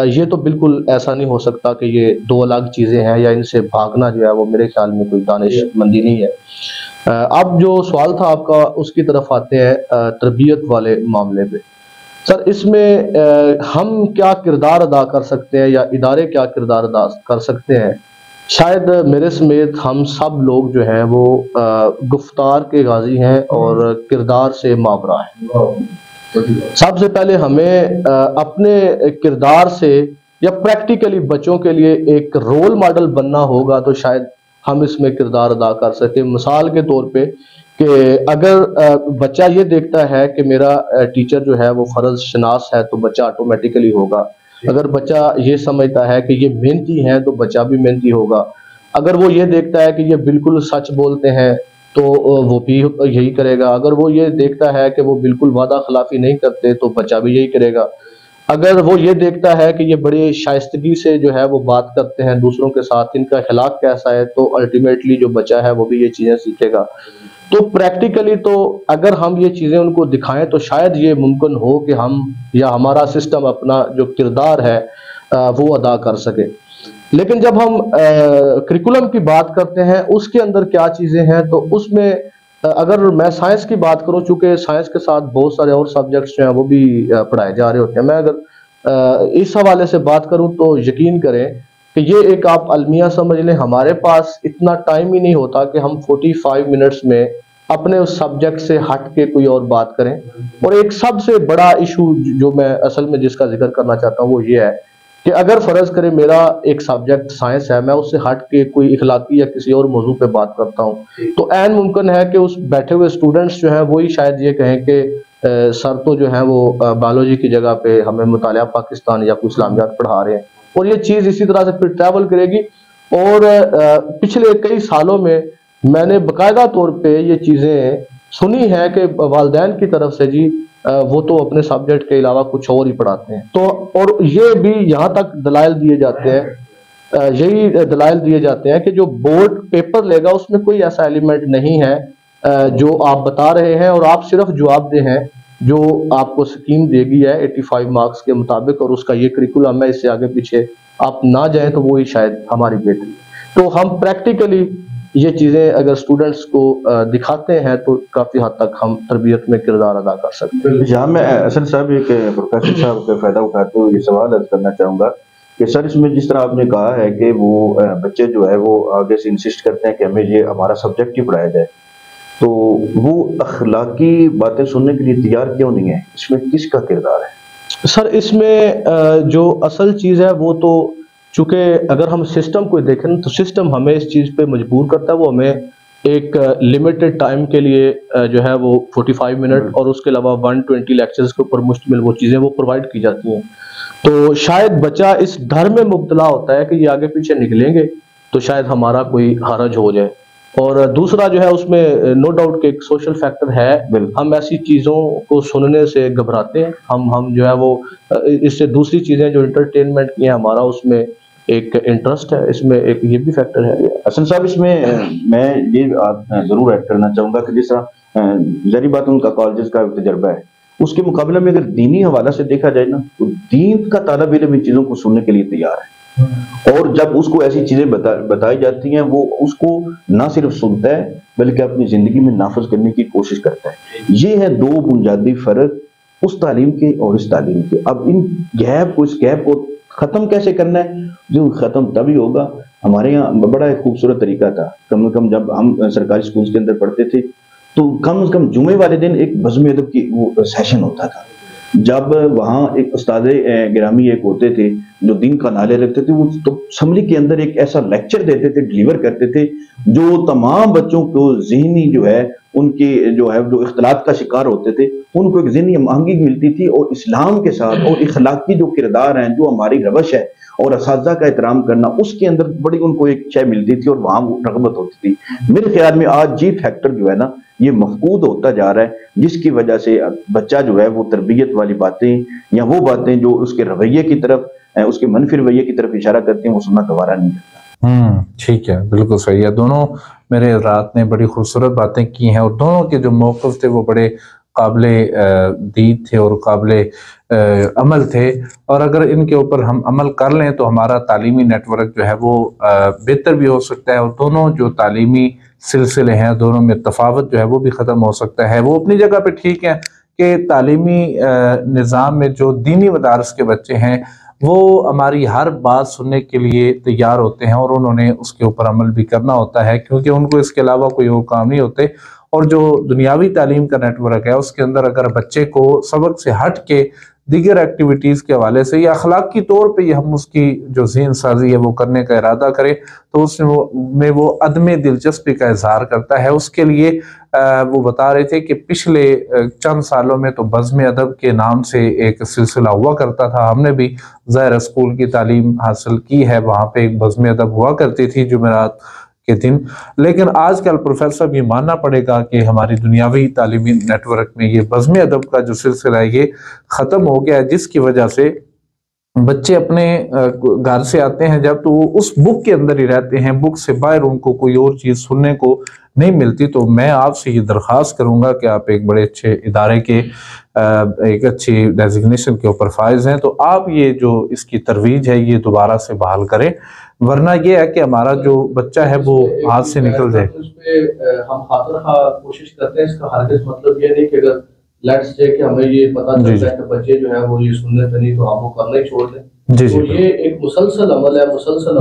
یہ تو بالکل ایسا نہیں ہو سکتا کہ یہ دو الگ چیزیں ہیں، یا ان سے بھاگنا جو ہے وہ میرے خیال میں کوئی دانش مندی نہیں ہے۔ اب جو سوال تھا آپ کا اس کی طرف آتے ہیں تربیت والے معاملے پہ. سر اس میں ہم کیا کردار ادا کر سکتے ہیں یا ادارے کیا کردار ادا کر سکتے ہیں؟ شاید میرے سمیت ہم سب لوگ جو ہیں وہ گفتار کے غازی ہیں اور کردار سے ماورا ہیں. سب سے پہلے ہمیں اپنے کردار سے یا پریکٹیکلی بچوں کے لیے ایک رول ماڈل بننا ہوگا تو شاید ہم اس میں کردار ادا کر سکیں. مثال کے طور پہ کہ اگر بچہ یہ دیکھتا ہے کہ میرا ٹیچر جو ہے وہ فرض شناس ہے تو بچہ آٹومیٹیکلی ہوگا. اگر بچہ یہ سمجھتا ہے کہ یہ محنتی ہیں تو بچہ بھی محنتی ہوگا. اگر وہ یہ دیکھتا ہے کہ یہ بالکل سچ بولتے ہیں تو وہ بھی یہی کرے گا. اگر وہ یہ دیکھتا ہے کہ وہ بالکل وعدہ خلافی نہیں کرتے تو بچہ بھی یہی کرے گا. اگر وہ یہ دیکھتا ہے کہ یہ بڑے شائستگی سے جو ہے وہ بات کرتے ہیں دوسروں کے ساتھ، ان کا اخلاق کیسا ہے، تو الٹیمیٹلی جو بچہ ہے وہ بھی یہ چیزیں سیکھے گا. تو پریکٹیکلی تو اگر ہم یہ چیزیں ان کو دکھائیں تو شاید یہ ممکن ہو کہ ہم یا ہمارا سسٹم اپنا جو کردار ہے وہ ادا کر سکے. لیکن جب ہم کریکولم کی بات کرتے ہیں اس کے اندر کیا چیزیں ہیں، تو اس میں اگر میں سائنس کی بات کروں، چونکہ سائنس کے ساتھ بہت سارے اور سبجیکٹس جو ہیں وہ بھی پڑھائے جا رہے ہوتے ہیں، میں اگر اس حوالے سے بات کروں تو یقین کریں کہ یہ ایک آپ المیہ سمجھ لیں، ہمارے پاس اتنا ٹائم ہی نہیں ہوتا کہ ہم 45 منٹس میں اپنے اس سبجیکٹ سے ہٹ کے کوئی اور بات کریں. اور ایک سب سے بڑا ایشو جو میں اصل میں جس کا ذکر کرنا چاہتا ہوں وہ یہ ہے کہ اگر فرض کرے میرا ایک سبجیکٹ سائنس ہے، میں اس سے ہٹ کے کوئی اخلاقی یا کسی اور موضوع پہ بات کرتا ہوں تو عین ممکن ہے کہ اس بیٹھے ہوئے اسٹوڈنٹس جو ہیں وہی شاید یہ کہیں کہ سر تو جو ہیں وہ بایولوجی کی جگہ پہ ہمیں مطالعہ پاکستان یا کوئی اسلامیات پڑھا رہے ہیں. اور یہ چیز اسی طرح سے پھر ٹریول کرے گی. اور پچھلے کئی سالوں میں نے باقاعدہ طور پہ یہ چیزیں سنی ہے کہ والدین کی طرف سے جی وہ تو اپنے سبجیکٹ کے علاوہ کچھ اور ہی پڑھاتے ہیں. تو اور یہ بھی یہاں تک دلائل دیے جاتے ہیں، یہی دلائل دیے جاتے ہیں کہ جو بورڈ پیپر لے گا اس میں کوئی ایسا ایلیمنٹ نہیں ہے جو آپ بتا رہے ہیں، اور آپ صرف جواب دے ہیں جو آپ کو سکیم دے گی ہے 85 مارکس کے مطابق، اور اس کا یہ کریکولم ہے، اس سے آگے پیچھے آپ نہ جائیں تو وہی شاید ہماری بہتری. تو ہم پریکٹیکلی یہ چیزیں اگر سٹوڈنٹس کو دکھاتے ہیں تو کافی حد تک ہم تربیت میں کردار ادا کر سکتے ہیں. جہاں میں حسن صاحب ایک پروفیسر صاحب کا فائدہ اٹھاتے ہوئے یہ سوال عرض کرنا چاہوں گا کہ سر اس میں جس طرح آپ نے کہا ہے کہ وہ بچے جو ہے وہ آگے سے انسسٹ کرتے ہیں کہ ہمیں یہ ہمارا سبجیکٹ ہی پڑھایا جائے، تو وہ اخلاقی باتیں سننے کے لیے تیار کیوں نہیں ہے؟ اس میں کس کا کردار ہے؟ سر اس میں جو اصل چیز ہے وہ تو چونکہ اگر ہم سسٹم کو دیکھیں تو سسٹم ہمیں اس چیز پہ مجبور کرتا ہے، وہ ہمیں ایک لمیٹڈ ٹائم کے لیے جو ہے وہ 45 منٹ اور اس کے علاوہ 120 لیکچرز کے اوپر مشتمل وہ چیزیں وہ پرووائڈ کی جاتی ہیں. تو شاید بچہ اس ڈر میں مبتلا ہوتا ہے کہ یہ آگے پیچھے نکلیں گے تو شاید ہمارا کوئی حرج ہو جائے. اور دوسرا جو ہے اس میں نو ڈاؤٹ کہ ایک سوشل فیکٹر ہے، ہم ایسی چیزوں کو سننے سے گھبراتے ہیں، ہم جو ہے وہ اس سے دوسری چیزیں جو انٹرٹینمنٹ کی ہیں ہمارا اس میں ایک انٹرسٹ ہے، اس میں ایک یہ بھی فیکٹر ہے. حسن صاحب اس میں میں یہ ضرور ایڈ کرنا چاہوں گا کہ جس طرح ظاہری بات ان کا کالجز کا تجربہ ہے، اس کے مقابلے میں اگر دینی حوالہ سے دیکھا جائے نا تو دین کا طالب علم ان چیزوں کو سننے کے لیے تیار ہے، اور جب اس کو ایسی چیزیں بتائی جاتی ہیں وہ اس کو نہ صرف سنتا ہے بلکہ اپنی زندگی میں نافذ کرنے کی کوشش کرتا ہے. یہ ہے دو بنیادی فرق اس تعلیم کے اور اس تعلیم کے. اب ان گیپ کو اس گیپ کو ختم کیسے کرنا ہے؟ جو ختم تبھی ہوگا. ہمارے یہاں بڑا ایک خوبصورت طریقہ تھا، کم از کم جب ہم سرکاری اسکولز کے اندر پڑھتے تھے تو کم از کم جمعے والے دن ایک بزم ادب کی وہ سیشن ہوتا تھا، جب وہاں ایک استاد گرامی ایک ہوتے تھے جو دین کا نعرے رکھتے تھے، وہ تو اسمبلی کے اندر ایک ایسا لیکچر دیتے تھے، ڈیلیور کرتے تھے جو تمام بچوں کو ذہنی جو ہے ان کے جو اختلاط کا شکار ہوتے تھے ان کو ایک ذہنی آہنگی ملتی تھی، اور اسلام کے ساتھ اور اخلاقی جو کردار ہیں جو ہماری روش ہے اور اساتذہ کا احترام کرنا اس کے اندر بڑی ان کو ایک شے ملتی تھی اور وہاں وہ رغبت ہوتی تھی. میرے خیال میں آج جی فیکٹر جو ہے نا یہ مفقود ہوتا جا رہا ہے، جس کی وجہ سے بچہ جو ہے وہ تربیت والی باتیں یا وہ باتیں جو اس کے رویے کی طرف اس کے منفی رویے کی طرف اشارہ کرتے ہیں وہ سننا گوارا نہیں کرتا. ٹھیک ہے، بالکل صحیح ہے. دونوں میرے حضرات نے بڑی خوبصورت باتیں کی ہیں اور دونوں کے جو موقف تھے وہ بڑے قابل دید تھے اور قابل عمل تھے، اور اگر ان کے اوپر ہم عمل کر لیں تو ہمارا تعلیمی نیٹ ورک جو ہے وہ بہتر بھی ہو سکتا ہے، اور دونوں جو تعلیمی سلسلے ہیں دونوں میں تفاوت جو ہے وہ بھی ختم ہو سکتا ہے۔ وہ اپنی جگہ پہ ٹھیک ہے کہ تعلیمی نظام میں جو دینی مدارس کے بچے ہیں وہ ہماری ہر بات سننے کے لیے تیار ہوتے ہیں، اور انہوں نے اس کے اوپر عمل بھی کرنا ہوتا ہے، کیونکہ ان کو اس کے علاوہ کوئی اور کام نہیں ہوتے۔ اور جو دنیاوی تعلیم کا نیٹ ورک ہے اس کے اندر اگر بچے کو سبق سے ہٹ کے دیگر ایکٹیویٹیز کے حوالے سے یا اخلاقی طور پہ ہم اس کی جو ذہن سازی ہے وہ کرنے کا ارادہ کریں تو اس میں وہ عدم دلچسپی کا اظہار کرتا ہے۔ اس کے لیے وہ بتا رہے تھے کہ پچھلے چند سالوں میں تو بزم ادب کے نام سے ایک سلسلہ ہوا کرتا تھا، ہم نے بھی ظاہر اسکول کی تعلیم حاصل کی ہے، وہاں پہ ایک بزم ادب ہوا کرتی تھی جمعرات کے دن، لیکن آج کل پروفیسر صاحب یہ ماننا پڑے گا کہ ہماری دنیاوی تعلیمی نیٹ ورک میں یہ بزم ادب کا جو سلسلہ ہے یہ ختم ہو گیا ہے، جس کی وجہ سے بچے اپنے گھر سے آتے ہیں جب تو وہ اس بک کے اندر ہی رہتے ہیں، بک سے باہر ان کو کوئی اور چیز سننے کو نہیں ملتی۔ تو میں آپ سے یہ درخواست کروں گا کہ آپ ایک بڑے اچھے ادارے کے ایک اچھی ڈیزگنیشن کے اوپر فائز ہیں، تو آپ یہ جو اس کی ترویج ہے یہ دوبارہ سے بحال کریں، ورنہ یہ ہے کہ ہمارا جو بچہ ہے وہ ہاتھ سے نکل جائے۔ اس پہ ہم خاطر خواہ کوشش کرتے ہیں، اس کا ہرگز مطلب یہ نہیں کہ اگر لیٹس سے کہ ہمیں یہ پتہ چلتا ہے کہ بچے جو ہے وہ یہ سننے سے نہیں تو ہم وہ کرنا ہی چھوڑ دیں۔ جی تو یہ ایک مسلسل عمل ہے، مسلسل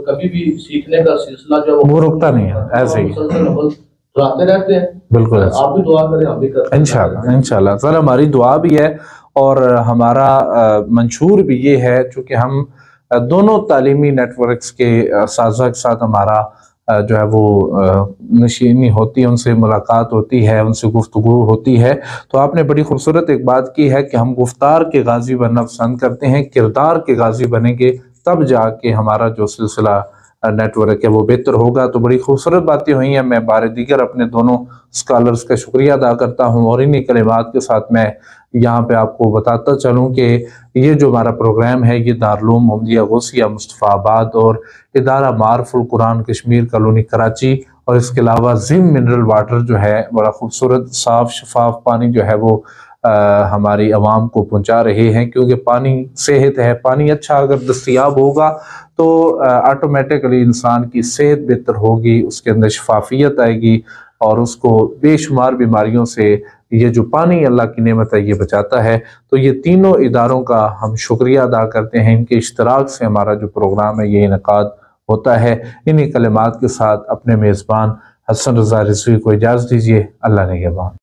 کبھی بھی سیکھنے کا سلسلہ جو ہے وہ رکتا نہیں ہے، ایسے ہی مسلسل عمل چلاتے رہتے ہیں۔ بالکل آپ بھی دعا کریں، ہم بھی کرتے ہیں انشاءاللہ سر، ہماری دعا بھی ہے اور ہمارا منشور بھی یہ ہے، چونکہ ہم دونوں تعلیمی نیٹ ورکس کے اساتذہ کے ساتھ ہمارا جو ہے وہ نشینی ہوتی ہے، ان سے ملاقات ہوتی ہے، ان سے گفتگو ہوتی ہے، تو آپ نے بڑی خوبصورت ایک بات کی ہے کہ ہم گفتار کے غازی بننا پسند کرتے ہیں، کردار کے غازی بنیں گے تب جا کے ہمارا جو سلسلہ نیٹ ورک ہے وہ بہتر ہوگا۔ تو بڑی خوبصورت باتیں ہوئی ہیں، میں بار دیگر اپنے دونوں اسکالرز کا شکریہ ادا کرتا ہوں، اور انہی کلمات کے ساتھ میں یہاں پہ آپ کو بتاتا چلوں کہ یہ جو ہمارا پروگرام ہے یہ دارالعلوم محمدیہ غوثیہ مصطفیٰ آباد اور ادارہ معارف القرآن کشمیر کالونی کراچی اور اس کے علاوہ زم منرل واٹر جو ہے بڑا خوبصورت صاف شفاف پانی جو ہے وہ ہماری عوام کو پہنچا رہے ہیں، کیونکہ پانی صحت ہے، پانی اچھا اگر دستیاب ہوگا تو آٹومیٹکلی انسان کی صحت بہتر ہوگی، اس کے اندر شفافیت آئے گی اور اس کو بے شمار بیماریوں سے یہ جو پانی اللہ کی نعمت ہے یہ بچاتا ہے۔ تو یہ تینوں اداروں کا ہم شکریہ ادا کرتے ہیں، ان کے اشتراک سے ہمارا جو پروگرام ہے یہ انعقاد ہوتا ہے۔ انہی کلمات کے ساتھ اپنے میزبان حسن رضا رضوی کو اجازت دیجیے، اللہ نگہبان۔